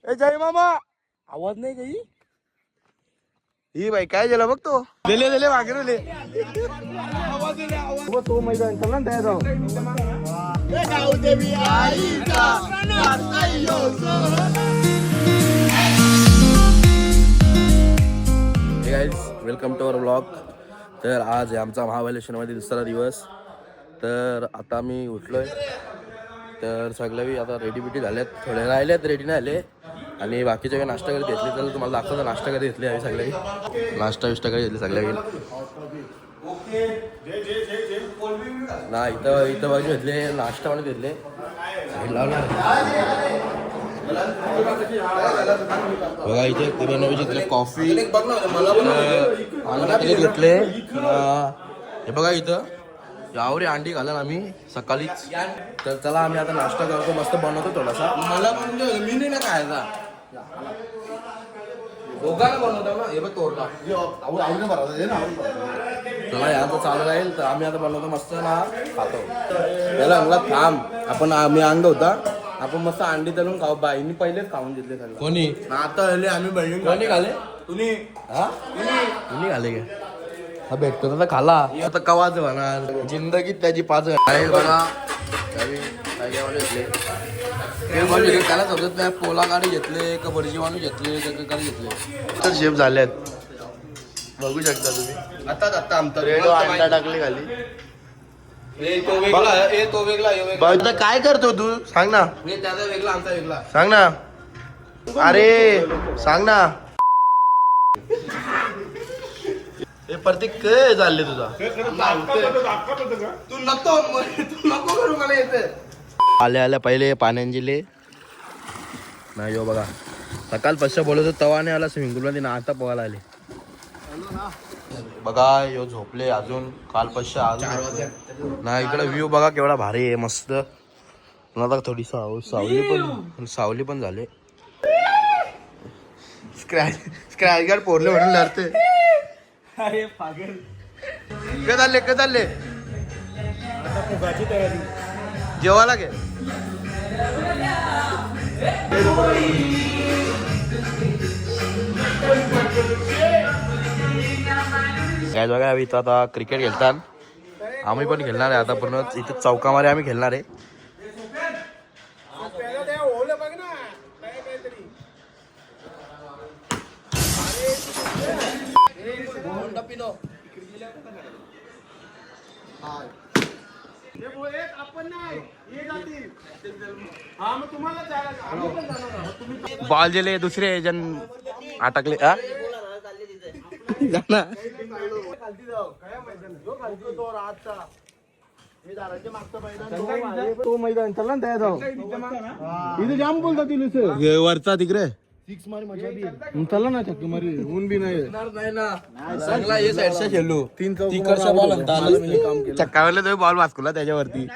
ए जय मामा आवाज नाही काही ही बाई काय झालं बघ तो दिले दिले वागेरले तो मैदान चला ना जाऊ वेलकम टू अवर ब्लॉग. तर आज आहे आमचा महाबळेश्वरमध्ये दुसरा दिवस. तर आता मी उठलोय तर सगळे आता रेडी झालेत, थोडे राहिलेत रेडी नाही आले आणि बाकीचे काही नाश्ता करत घेतले. तर तुम्हाला दाखवतो नाश्ता करत घेतले आहे सगळे नाश्ता विष्टा करत घेतले सगळे ना इथं बाजू घेतले नाश्ता म्हणून घेतले बघा इथे घेतले कॉफी घेतले. हे बघा इथं यावरी अंडी घालून आम्ही सकाळीच. तर चला आम्ही आता नाश्ता करतो, मस्त बनवतो थोडासा. मला पण मी नाही ना खायचा दोघांना बनवतो ना. हे बघ तोडला चला याचं चालू राहील. तर आम्ही आता बनवतो मस्त ना खातो. त्याला अंगला थांब आपण आम्ही अंग होता आपण मस्त अंडी तळून खाऊ. बाईंनी पहिलेच खाऊन घेतले त्याला. कोणी आता आम्ही बहीण कोणी खाले तुम्ही तुम्ही खाले का हा भेटतो तर खाला. आता कवाच होणार जिंदगीत त्याची पाच आहे बघा. त्याला समजत नाही पोला गाडी घेतले का भरजी माणूस घेतले का घेतले. तर शेफ झालेत बघू शकता तुम्ही. आता आमचा रेड अंडा टाकले खाली. तो वेगळा काय करतो तू सांग ना. त्याचा वेगळा आमचा वेगळा सांग ना. अरे सांग ना. हे प्रतीक काय चालले तुझा तू नको करू मला येते. आल्या पहिले पाण्यांजिले नाही यो बघा सकाळ पश्चा बोलतो तवा नाही आला स्विमिंग पूल मध्ये ना आता पोहायला आले बघा. यो झोपले अजून काल पश्चा ना. इकडे व्ह्यू बघा केवढा भारी आहे मस्त. आता थोडी सावली पण झाले. स्क्रॅच गार्ड पोरले म्हणून लढते. काय चालले जेवायला घे. काय बघा इथं आता क्रिकेट खेळतात. आम्ही पण खेळणार आहे आता पूर्ण इथं चौकामध्ये आम्ही खेळणार आहे. बॉल दिले दुसरे जण अटकले तो मैदान चला ना त्या जाऊ इथे जाम बोलतात वरचा तिकडे चला ना चक्क मारी ऊन बी नाही चांगला ये साईडचा खेळलो. तीन तिकडचा बॉल चक्कावरले तो बॉल वाचकुला त्याच्यावरती.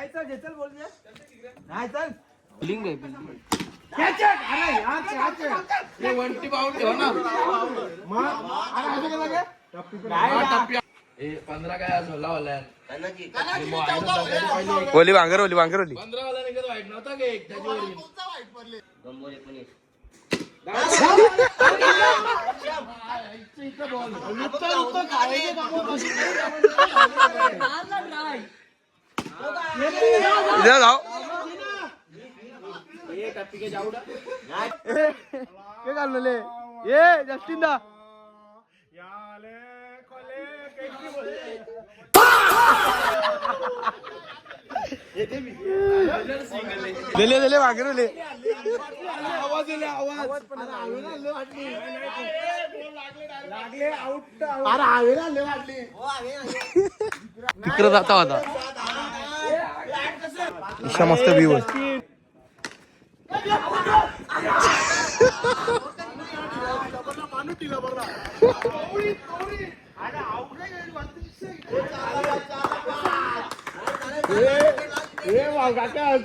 ओली वांगर ओली 15 वाला निघत वाईट नव्हता की जस्टिन दा दिले वागरले तिकडे जाता होता इशा मस्त व्ह्यू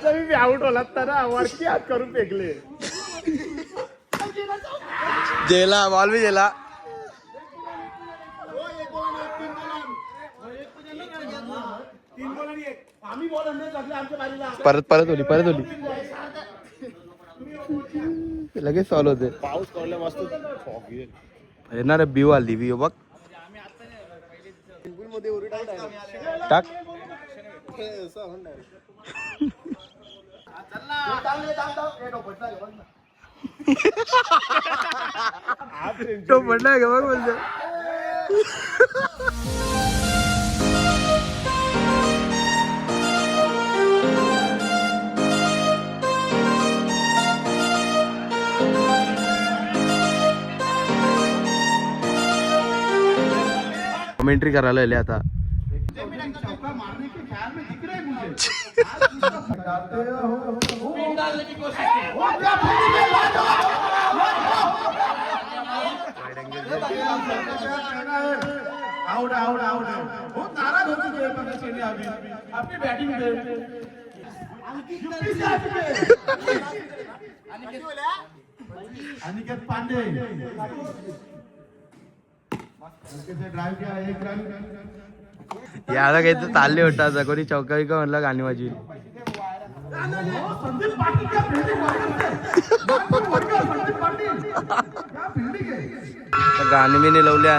मी आउट होला तर वरती हात करून फेकले. जेला बॉल भी जेला. परत होली लगेच सॉल्व होते. पाऊस पडला मस्त येणार बिव आली बिव बघ. मध्ये उरी टाक. तो पडलाय का बघ बोलतो. कमेंट्री करायला आले आता. अनिकेत पांडे याला काही तर चालले होता कोणी चौका विका म्हणलं गाणी वाजवी. गाणी मी लावल्या.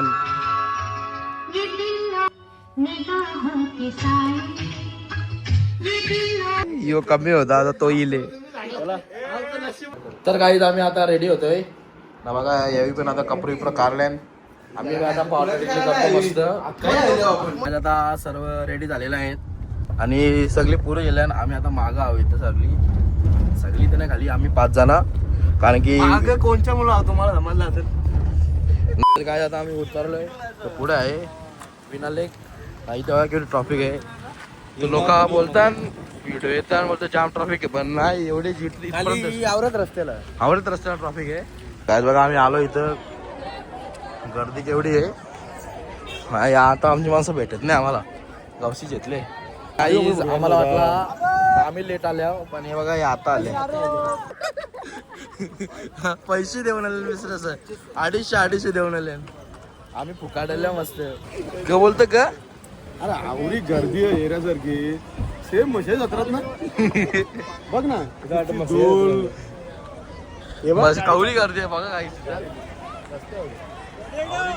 यो कमी होता आता तो इले. तर काही आम्ही आता रेडी होतोय ना बघा. यावी पण आता कपडे विपडे काढल्यान आम्ही आता पावडर करतो मस्त. आता सर्व रेडी झालेलं आहेत आणि सगळी पुरे गेल्यान आम्ही आता मागं आहोत. इथं सगळी तर नाही खाली आम्ही 5 जण. कारण की कोणच्या मुलं तुम्हाला समजलं असेल काय आता आम्ही उतरलोय. तर पुढे आहे विना लेक. नाही तेव्हा किती ट्रॉफिक आहे. तर लोक बोलतात व्हिडिओ येतात बोलतात जाम ट्रॉफिक आहे. पण नाही एवढी जिथली आवरत रस्त्याला ट्रॉफिक आहे. काय बघा आम्ही आलो इथं. गर्दी केवढी आहे. आता आमची माणसं भेटत नाही आम्हाला. गावशी घेतले काही आम्हाला वाटला आम्ही लेट आल्या. पण हे बघा हे आता आले. पैसे देऊन आले मिस्टर सर. 250 देऊन आले. आम्ही फुकाट आल्या मस्त. ग बोलतो का. अरे आवडी गर्दी आहे येण्यासारखी. सेम मशे जत्रात ना बघ ना. बस कवळी गर्दी आहे बघा काही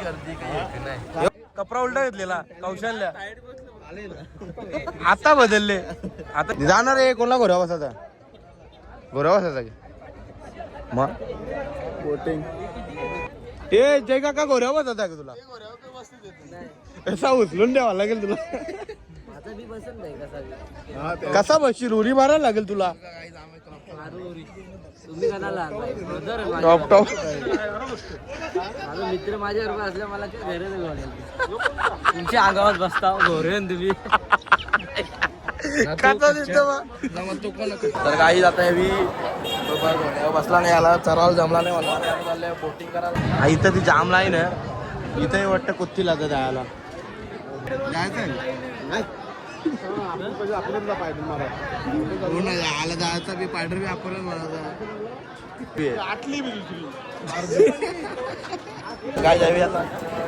गर्दी काही. कपडा उलटा घेतलेला कौशल्य आता बदलले. आता जाणार आहे कोणला घोऱ्या बसायचा. घोऱ्या बसायचा की मग बोटिंग ए जय काका घोऱ्या बसायचा का तुला. कसा उचलून द्यावा लागेल तुला. कसा बसशील उरी मारायला लागेल तुला. टॉप टॉप मित्र माझ्याबरोबर असल्या मला तुमच्या अंगावर बसता घोरे तुम्ही. तर काही जाता हेवी बसला नाही आला. चराव जमला नाही मला. बोटिंग करायला इथं ती जाम लाईन आहे. इथंही वाटतं कुत्ती लागत जायला. आला जायचा बी पायडर बी आपण काय जावी आता.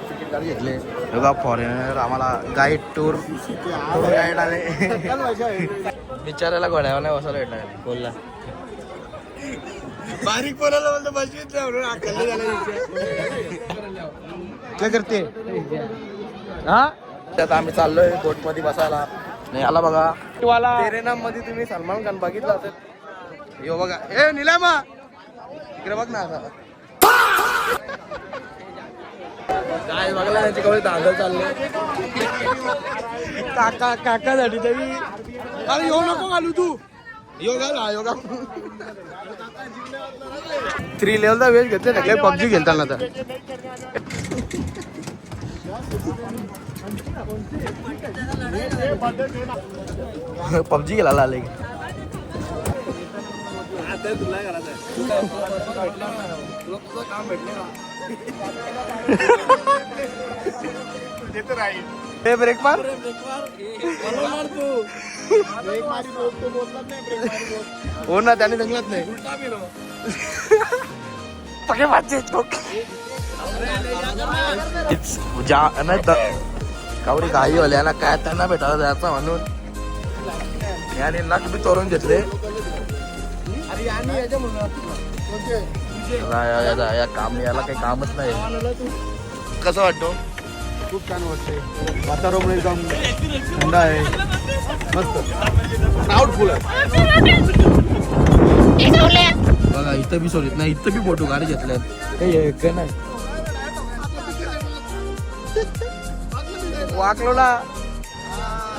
तिकीट काढून घेतले बघा. फॉरेनर आम्हाला गाईड टूर गाईड आले. बिचारायला घोड्यावर नाही बसायला भेटला. बोलला बारीक पोराला बोलतो बसवीत काय करते हा. त्यात आम्ही चाललोय बोट मध्ये बसायला. नाही आला बघा तेरेनाम मध्ये तुम्ही सलमान खान बघितलं असेल. यो बघा ए निलामा इकडे बघ ना. आता काय बघला त्यांची कवळी धांदल चालले. काकासाठी तरी अरे यो नको घालू तू. योगा ना योगा 3 लेवलचा वेळ घेतले सगळे. पबजी खेळताना आता पबजी खेळायला आले. काम भेटले ना. ब्रेक मार हो ना. त्याने जंगलात नाही कावरी काही होल्या ना काय त्यांना भेटायला जायचं म्हणून याने नट बी तोरून घेतले. या काम याला काही कामच नाही. कसं वाटतो? खूप छान वाटते. वातावरण एकदम थंड आहे, मस्त क्राऊडफुल आहे. बघा इथं बी सोडित नाही, इथं बी फोटो गाडी घेतल्यात. काही नाही वाकलो ना.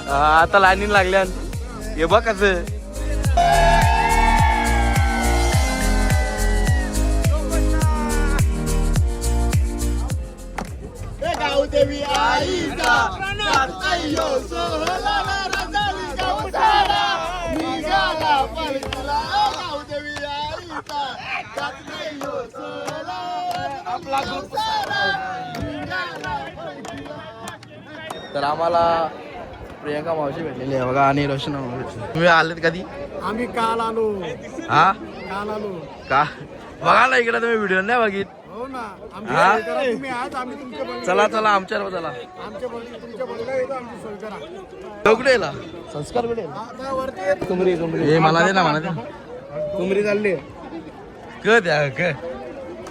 आता लाईनीन लागल्या. हे बघ कसं तर आम्हाला प्रियंका मावशी भेटलेली आहे बघा आणि रोशन मावशी. तुम्ही आलेत कधी? आम्ही काल आलो. हा काल आलो. का बघा ना इकडे तुम्ही व्हिडिओ नाही बघित. हो ना. हा? तुम्ही आज आम्ही तुमच्या बंगल्यावर चला चला आमच्यावर चला. तुमच्या बंगल्यावर येतो. आमची सोय करा. कुठेला संस्कार कुठे आता वरती तुमरी हे मला दे ना मला दे. तुमरी चालली. क द्या क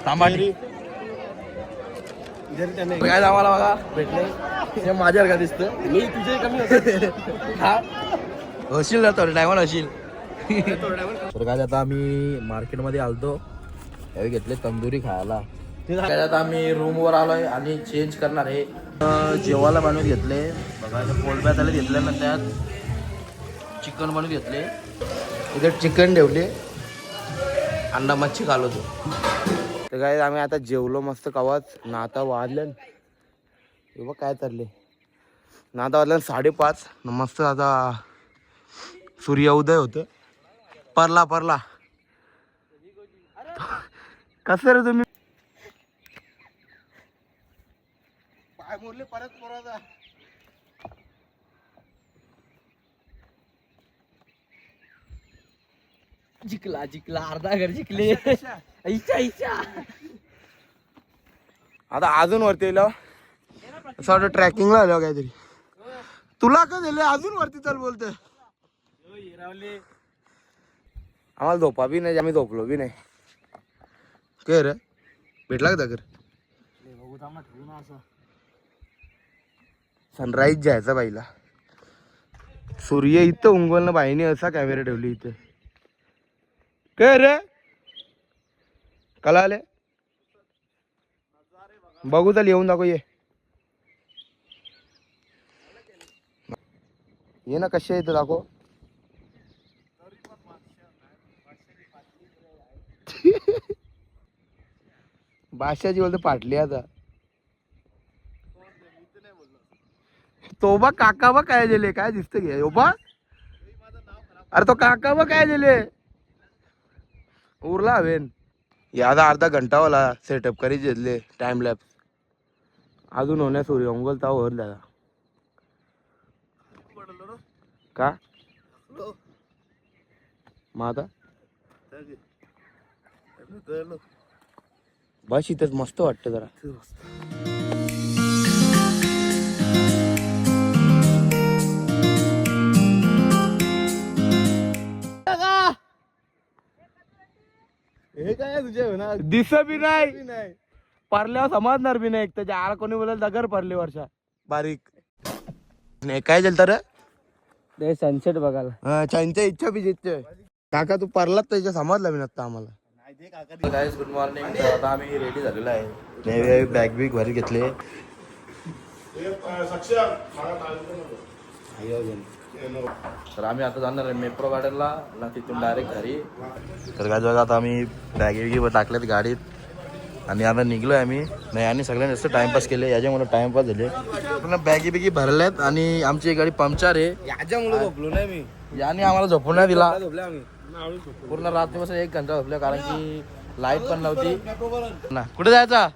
तांबाटी काय आम्हाला बघा भेटले. हे माझ्यावर का दिसतं. मी तुझे कमी होते. हा होशील ना थोड्या टायमाला होशील. तर काय आता आम्ही मार्केटमध्ये आलतो. यावेळी घेतले तंदुरी खायला. काय आता आम्ही रूमवर आलोय आणि चेंज करणार आहे. जेवायला बनवून घेतले बघा. पोळप्यात आले घेतले ना त्यात चिकन बनवून घेतले. इथे चिकन ठेवले. अंडा मच्छी खालो तो. तर काय आम्ही आता जेवलो मस्त कवाच. ना आता वाजले बघ काय चालले ना. आता वाजलं 5:30. मस्त आता सूर्योदय होतं. परला कसं रे तुम्ही पाय मोडले परत पोराचा. जिंकला अर्धा घर जिंकले. ऐशा आता अजून वरती येईल असं वाटतं. ट्रॅकिंगला आलो काहीतरी. तुला का दिले अजून वरती चल बोलतोय. आम्हाला झोपा बी नाही. आम्ही झोपलो बी नाही. काय रे भेटला का घर? सनराईज जायचा बाईला. सूर्य इथं उंगवल ना बाईने असा कॅमेरा ठेवली इथे. काय रे कला आले बघू चल येऊन दाखव. ये ना कशा इथं दाखव. भाषाची बोलते पाटली आता. तो बा काका बा काय दिले काय दिसत घे. बा अरे तो काका बा काय दिले उरला हवेन. यादा अर्धा घंटा वाला सेटअप करी घेतले टाइम लॅप्स. अजून होण्या सूर्य उंगल ताव वर दादा का मग आता बस इथंच मस्त वाटतं जरा. हे काय तुझे होणार. दिस बी नाही पारल्यावर समजणार बी नाही. त्याच्या आळ कोणी बोलायला दगर पडले वर्षा बारीक नाही. काय झालं तर ते सनसेट बघायला. त्यांच्या इच्छा बी जिथे काका तू परलात त्याच्या समजला बी नसता आम्हाला. Good morning. आता आम्ही रेडी झालेलो आहे. बॅग बिग भरी घेतले. तर आम्ही आता जाणार आहे मेट्रो गार्डनला ना तिथून डायरेक्ट घरी. तर काय बघा आता आम्ही बॅगी बिगी टाकल्यात गाडीत आणि आता निघलोय आम्ही. नाही आणि सगळ्यांनी जास्त टाइमपास केले. याच्यामुळे टाइमपास झाले. पूर्ण बॅगी बिगी भरल्यात आणि आमची गाडी पंक्चर आहे. याच्यामुळे झोपलो नाही मी. याने आम्हाला झोपून नाही दिला. झोपले आम्ही पूर्ण रात्रीपासून 1 घंटा झोपल्या कारण की लाईट पण नव्हती ना. कुठे जायचा?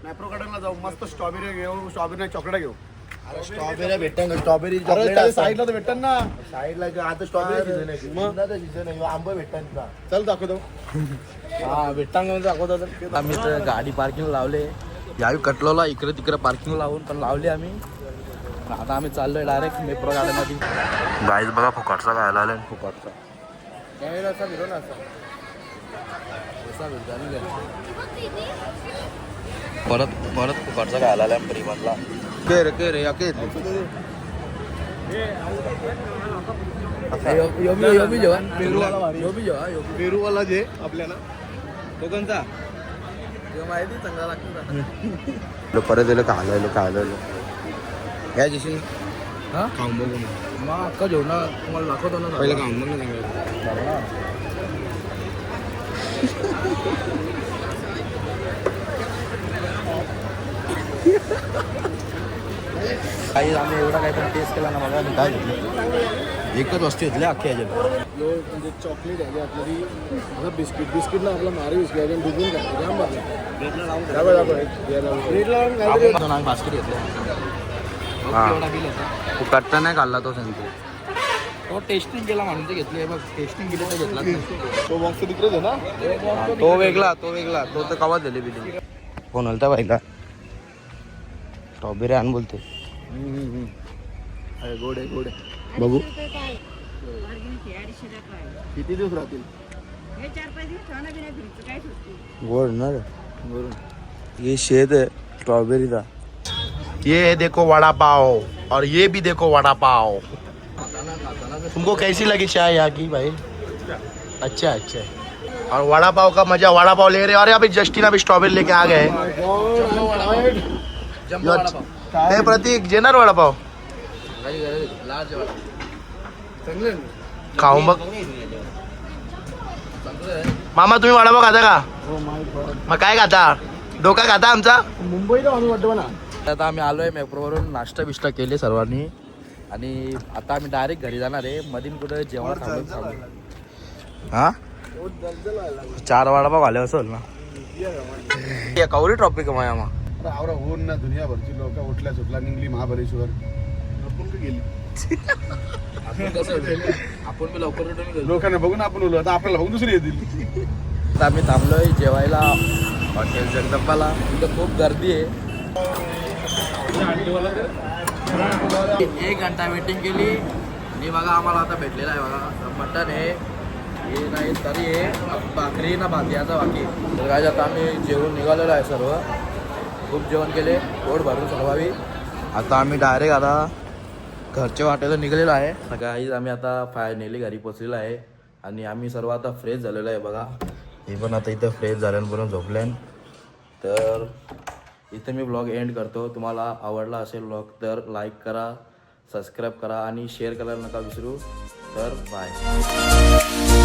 मॅप्रो गार्डनला जाऊ. मस्त स्ट्रॉबेरी घेऊ. स्ट्रॉबेरी चॉकलेट घेऊ. स्ट्रॉबेरी भेटन स्ट्रॉबेरी साईडला तर भेटन ना. साईडला आता स्ट्रॉबेरी सीझन आहे. आंबा भेटन का? चल दाखवतो. हा भेटताना दाखवतो. आम्ही तर गाडी पार्किंग लावले. यावी कटलोला इकडे तिकडे पार्किंग लावून पण लावली आम्ही. आता आम्ही चाललोय डायरेक्ट मेट्रो गार्डन मध्ये. गाईज बघा फुकटचा खायला आलाय. फुकटचा असा भिरो ना असा मस्त भेटतो आणि परत परत फुकटचा खायला आला प्रीमधला के रे या के पेरूवाला जे आपल्याला तो कोणता माहिती चांगला लागतो परत येलो खायला या दिवशी हा खाऊन बघू मग अक्का जेवण तुम्हाला दाखवतो ना पहिलं खाऊन बघ ना काही आम्ही एवढा काहीतरी टेस्ट केला ना मला काय घेतलं एकच वस्तू घेतल्या अख्ख्या ह्याच्यात म्हणजे चॉकलेट आहे आपल्याला बिस्किटला आपला मारी बिस्किट डुबून जाम आपण बास्केट घेतलं फुकटचा नाही खाल्ला तो सांगतो तो टेस्टिंग केला म्हणून ते घेतले बघ टेस्टिंग केली तर घेतला तो बॉक्स तिकडेच आहे ना तो वेगळा तो तर कवा दिले बिलिंग फोन आलता बाईला स्ट्रॉबेरी आण बोलते गोड आहे बघू किती दिवस राहतील गोड ना ये शेद है स्ट्रॉबेरी का ये देखो वड़ा पाव और ये भी देखो वड़ा पाव तुमको कैसी लगी चाय यहाँ की भाई अच्छा और वड़ा पाव का मजा वड़ा पाव ले रहे और अभी जस्टिन अभी स्ट्रॉबेरी लेके आ गए हे प्रतीक जेनर वड़ा पाव खाऊन बघ मामा तुम्ही वडापाव खाता का मग काय खाता डोका खाता आमचा मुंबईला आम्ही वाटतो ना आता आम्ही आलोय मेट्रोवरून नाश्ता बिष्टा केले सर्वांनी आणि आता आम्ही डायरेक्ट घरी जाणार आहे मधीन कुठे जेवण थांबून हा 4 वडापाव आले असेल ना कवरी ट्रॉपिक आहे माया मग आवरा होऊन ना दुनियाभरची लोक उठल्या सुटला निघली महाबळेश्वर आपण का गेली आपण लवकर लोकांना बघून आपण बोलू आता आपल्याला बघून दुसरी येतील आता आम्ही थांबलोय जेवायला हॉटेल जगदंबाला तिथं खूप गर्दी आहे 1 घंटा वेटिंग केली आणि बघा आम्हाला आता भेटलेला आहे बघा मटन आहे हे नाही तरी आहे भाकरी ना भात याचा बाकी तर काय आता आम्ही जेवण निघालेलो आहे सर्व खूप जेवण केले पोट भरून सर्वावी आता आम्ही डायरेक्ट आता घरच्या वाटेला निघालेलो आहे सकाळीच आम्ही आता फायनली घरी पोचलेलो आहे आणि आम्ही सर्व आता फ्रेश झालेलो आहे बघा हे पण आता इथं फ्रेश झाल्यानंतर झोपल्यान तर इथे मी ब्लॉग एंड करतो तुम्हाला आवडला असेल ब्लॉग तर लाईक करा सबस्क्राईब करा आणि शेअर करायला नका विसरू तर बाय